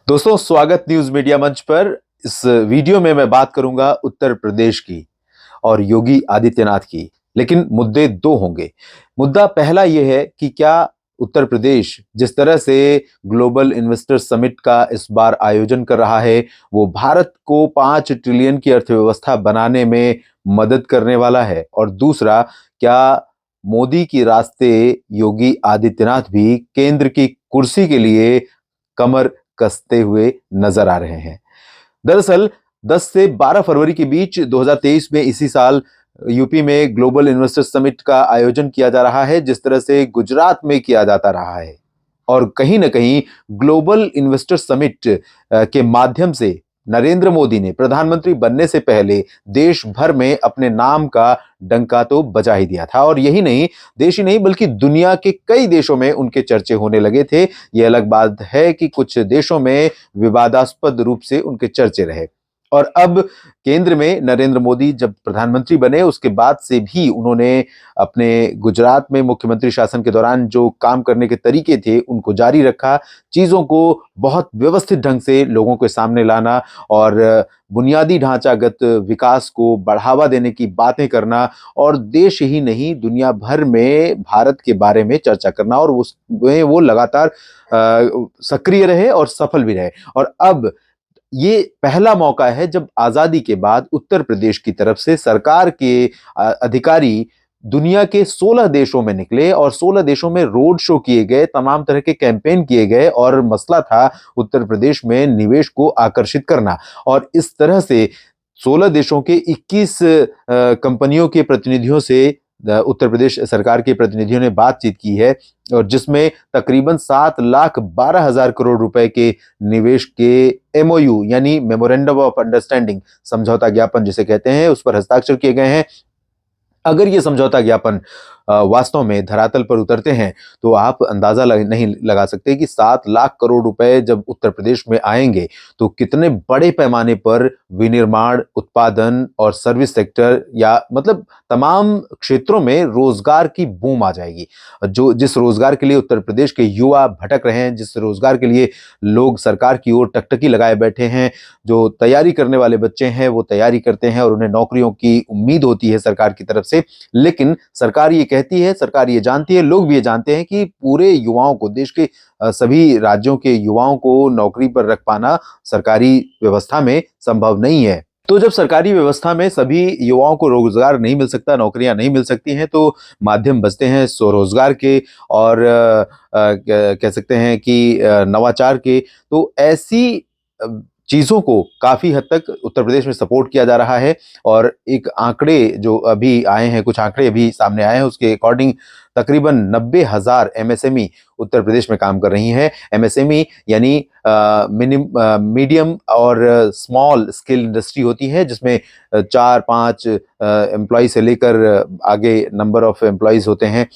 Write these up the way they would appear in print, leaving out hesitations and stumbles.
दोस्तों, स्वागत news media मंच पर। इस वीडियो में मैं बात करूंगा उत्तर प्रदेश की और योगी आदित्यनाथ की। लेकिन मुद्दे दो होंगे। मुद्दा पहला यह है कि क्या उत्तर प्रदेश जिस तरह से ग्लोबल इन्वेस्टर समिट का इस बार आयोजन कर रहा है, वो भारत को 5 ट्रिलियन की अर्थव्यवस्था बनाने में मदद करने वाला है। और दूसरा, क्या मोदी की रास्ते योगी आदित्यनाथ भी केंद्र की कुर्सी के लिए कमर कसते हुए नजर आ रहे हैं। दरअसल 10 से 12 फरवरी के बीच 2023 में इसी साल यूपी में ग्लोबल इन्वेस्टर समिट का आयोजन किया जा रहा है, जिस तरह से गुजरात में किया जाता रहा है। और कहीं ना कहीं ग्लोबल इन्वेस्टर समिट के माध्यम से नरेंद्र मोदी ने प्रधानमंत्री बनने से पहले देश भर में अपने नाम का डंका तो बजा ही दिया था। और यही नहीं, देश ही नहीं बल्कि दुनिया के कई देशों में उनके चर्चे होने लगे थे। यह अलग बात है कि कुछ देशों में विवादास्पद रूप से उनके चर्चे रहे। और अब केंद्र में नरेंद्र मोदी जब प्रधानमंत्री बने, उसके बाद से भी उन्होंने अपने गुजरात में मुख्यमंत्री शासन के दौरान जो काम करने के तरीके थे उनको जारी रखा। चीजों को बहुत व्यवस्थित ढंग से लोगों के सामने लाना और बुनियादी ढांचागत विकास को बढ़ावा देने की बातें करना, और देश ही नहीं दुनिया भर में भारत के बारे में चर्चा करना, और उसमें वो लगातार सक्रिय रहे और सफल भी रहे। और अब ये पहला मौका है जब आजादी के बाद उत्तर प्रदेश की तरफ से सरकार के अधिकारी दुनिया के 16 देशों में निकले और 16 देशों में रोड शो किए गए, तमाम तरह के कैंपेन किए गए, और मसला था उत्तर प्रदेश में निवेश को आकर्षित करना। और इस तरह से 16 देशों के 21 कंपनियों के प्रतिनिधियों से उत्तर प्रदेश सरकार के प्रतिनिधियों ने बातचीत की है, और जिसमें तकरीबन 7,12,000 करोड़ रुपए के निवेश के एमओयू यानी मेमोरेंडम ऑफ अंडरस्टैंडिंग, समझौता ज्ञापन जिसे कहते हैं, उस पर हस्ताक्षर किए गए हैं। अगर ये समझौता ज्ञापन वास्तव में धरातल पर उतरते हैं तो आप अंदाजा नहीं लगा सकते कि 7 लाख करोड़ रुपए जब उत्तर प्रदेश में आएंगे तो कितने बड़े पैमाने पर विनिर्माण, उत्पादन और सर्विस सेक्टर, या मतलब तमाम क्षेत्रों में रोजगार की बूम आ जाएगी। जो जिस रोजगार के लिए उत्तर प्रदेश के युवा भटक रहे हैं, जिस रोजगार के लिए लोग सरकार की ओर टकटकी लगाए बैठे हैं, जो तैयारी करने वाले बच्चे हैं वो तैयारी करते हैं और उन्हें नौकरियों की उम्मीद होती है सरकार की तरफ से। लेकिन सरकार ये कहती है, सरकार ये जानती है, लोग भी ये जानते हैं कि पूरे युवाओं को, देश के सभी राज्यों के युवाओं को नौकरी पर रख पाना सरकारी व्यवस्था में संभव नहीं है। तो जब सरकारी व्यवस्था में सभी युवाओं को रोजगार नहीं मिल सकता, नौकरियां नहीं मिल सकती हैं, तो माध्यम बचते हैं स्वरोजगार के और कह सकते हैं कि नवाचार के। तो ऐसी चीजों को काफी हद तक उत्तर प्रदेश में सपोर्ट किया जा रहा है। और एक आंकड़े जो अभी आए हैं, कुछ आंकड़े अभी सामने आए हैं, उसके अकॉर्डिंग तकरीबन 90,000 एमएसएमई उत्तर प्रदेश में काम कर रही हैं। एमएसएमई यानी मीडियम और स्मॉल स्केल इंडस्ट्री होती है, जिसमें 4-5 एम्प्लॉय से लेकर आगे नंबर ऑफ एम्प्लॉयज होते हैं।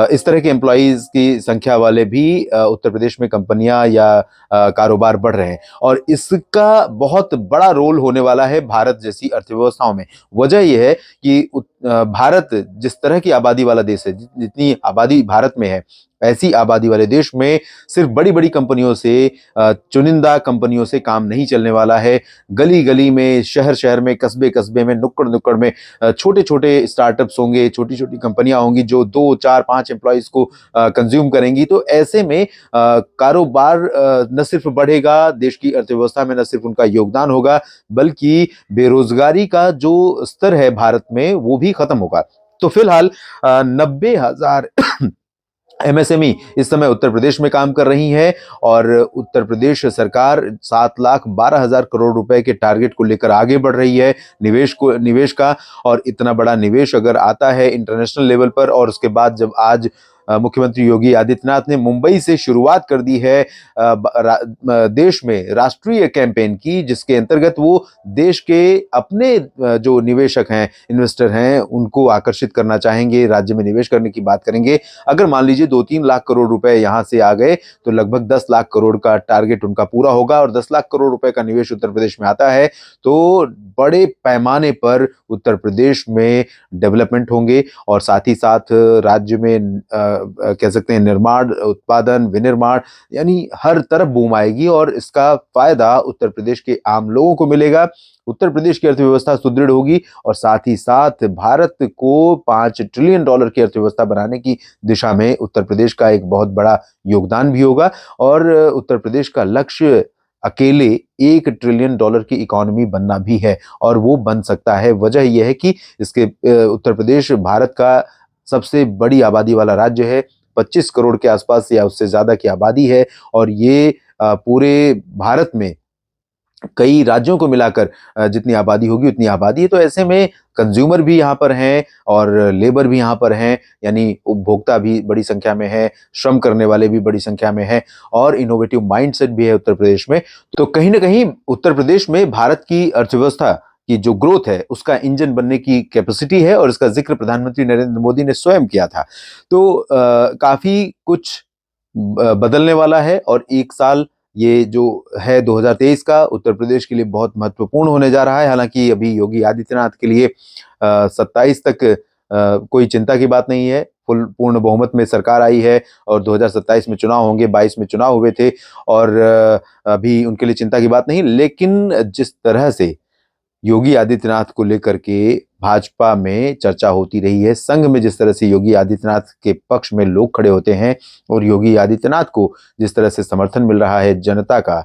इस तरह के एम्प्लॉयज की संख्या वाले भी उत्तर प्रदेश में कंपनियां या कारोबार बढ़ रहे हैं। और इसका बहुत बड़ा रोल होने वाला है भारत जैसी अर्थव्यवस्थाओं में। वजह यह है कि भारत जिस तरह की आबादी वाला देश है, जितनी आबादी भारत में है, ऐसी आबादी वाले देश में सिर्फ बड़ी बड़ी कंपनियों से, चुनिंदा कंपनियों से काम नहीं चलने वाला है। गली गली में, शहर शहर में, कस्बे कस्बे में, नुक्कड़ नुक्कड़ में छोटे छोटे स्टार्टअप्स होंगे, छोटी छोटी कंपनियां होंगी जो 2, 4, 5 एम्प्लॉयज को कंज्यूम करेंगी। तो ऐसे में कारोबार न सिर्फ बढ़ेगा, देश की अर्थव्यवस्था में न सिर्फ उनका योगदान होगा, बल्कि बेरोजगारी का जो स्तर है भारत में वो भी खत्म होगा। तो फिलहाल 90,000 एमएसएमई इस समय उत्तर प्रदेश में काम कर रही है, और उत्तर प्रदेश सरकार 7,12,000 करोड़ रुपए के टारगेट को लेकर आगे बढ़ रही है निवेश का। और इतना बड़ा निवेश अगर आता है इंटरनेशनल लेवल पर, और उसके बाद जब आज मुख्यमंत्री योगी आदित्यनाथ ने मुंबई से शुरुआत कर दी है देश में राष्ट्रीय कैंपेन की, जिसके अंतर्गत वो देश के अपने जो निवेशक हैं, इन्वेस्टर हैं, उनको आकर्षित करना चाहेंगे, राज्य में निवेश करने की बात करेंगे। अगर मान लीजिए 2-3 लाख करोड़ रुपए यहां से आ गए तो लगभग 10 लाख करोड़ का टारगेट उनका पूरा होगा। और 10 लाख करोड़ रुपए का निवेश उत्तर प्रदेश में आता है तो बड़े पैमाने पर उत्तर प्रदेश में डेवलपमेंट होंगे, और साथ ही साथ राज्य में कह सकते हैं निर्माण, उत्पादन, विनिर्माण, यानी हर तरफ बूम आएगी और इसका फायदा उत्तर प्रदेश के आम लोगों को मिलेगा। उत्तर प्रदेश की अर्थव्यवस्था सुदृढ़ होगी और साथ ही साथ भारत को $5 ट्रिलियन की अर्थव्यवस्था बनाने की दिशा में उत्तर प्रदेश का एक बहुत बड़ा योगदान भी होगा। और उत्तर प्रदेश का लक्ष्य अकेले $1 ट्रिलियन की इकोनॉमी बनना भी है और वो बन सकता है। वजह यह है कि इसके उत्तर प्रदेश भारत का सबसे बड़ी आबादी वाला राज्य है। 25 करोड़ के आसपास या उससे ज्यादा की आबादी है और ये पूरे भारत में कई राज्यों को मिलाकर जितनी आबादी होगी उतनी आबादी है। तो ऐसे में कंज्यूमर भी यहाँ पर हैं और लेबर भी यहाँ पर हैं, यानी उपभोक्ता भी बड़ी संख्या में है, श्रम करने वाले भी बड़ी संख्या में हैं और इनोवेटिव माइंडसेट भी है उत्तर प्रदेश में। तो कहीं ना कहीं उत्तर प्रदेश में भारत की अर्थव्यवस्था की जो ग्रोथ है उसका इंजन बनने की कैपेसिटी है और इसका जिक्र प्रधानमंत्री नरेंद्र मोदी ने स्वयं किया था। तो काफी कुछ बदलने वाला है और एक साल ये जो है 2023 का उत्तर प्रदेश के लिए बहुत महत्वपूर्ण होने जा रहा है। हालांकि अभी योगी आदित्यनाथ के लिए 27 तक कोई चिंता की बात नहीं है। पूर्ण बहुमत में सरकार आई है और 2027 में चुनाव होंगे, 22 में चुनाव हुए थे और अभी उनके लिए चिंता की बात नहीं। लेकिन जिस तरह से योगी आदित्यनाथ को लेकर के भाजपा में चर्चा होती रही है, संघ में जिस तरह से योगी आदित्यनाथ के पक्ष में लोग खड़े होते हैं और योगी आदित्यनाथ को जिस तरह से समर्थन मिल रहा है जनता का,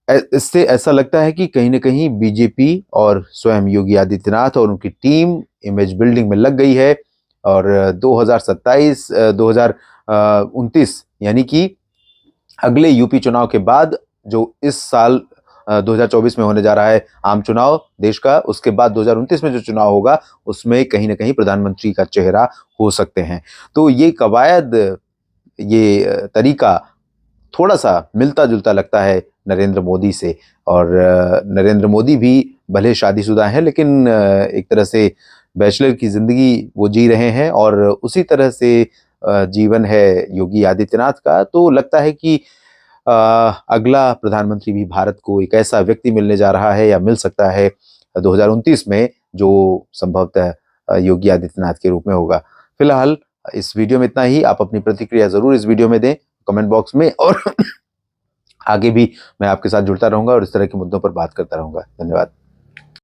इससे ऐसा लगता है कि कहीं ना कहीं बीजेपी और स्वयं योगी आदित्यनाथ और उनकी टीम इमेज बिल्डिंग में लग गई है। और 2027 2029 यानी कि अगले यूपी चुनाव के बाद जो इस साल 2024 में होने जा रहा है आम चुनाव देश का, उसके बाद 2029 में जो चुनाव होगा उसमें कहीं ना कहीं प्रधानमंत्री का चेहरा हो सकते हैं। तो ये कवायद, ये तरीका थोड़ा सा मिलता जुलता लगता है नरेंद्र मोदी से। और नरेंद्र मोदी भी भले शादीशुदा हैं लेकिन एक तरह से बैचलर की जिंदगी वो जी रहे हैं और उसी तरह से जीवन है योगी आदित्यनाथ का। तो लगता है कि अगला प्रधानमंत्री भी भारत को एक ऐसा व्यक्ति मिलने जा रहा है या मिल सकता है 2029 में जो संभवतः योगी आदित्यनाथ के रूप में होगा। फिलहाल इस वीडियो में इतना ही। आप अपनी प्रतिक्रिया जरूर इस वीडियो में दें कमेंट बॉक्स में और आगे भी मैं आपके साथ जुड़ता रहूंगा और इस तरह के मुद्दों पर बात करता रहूंगा। धन्यवाद।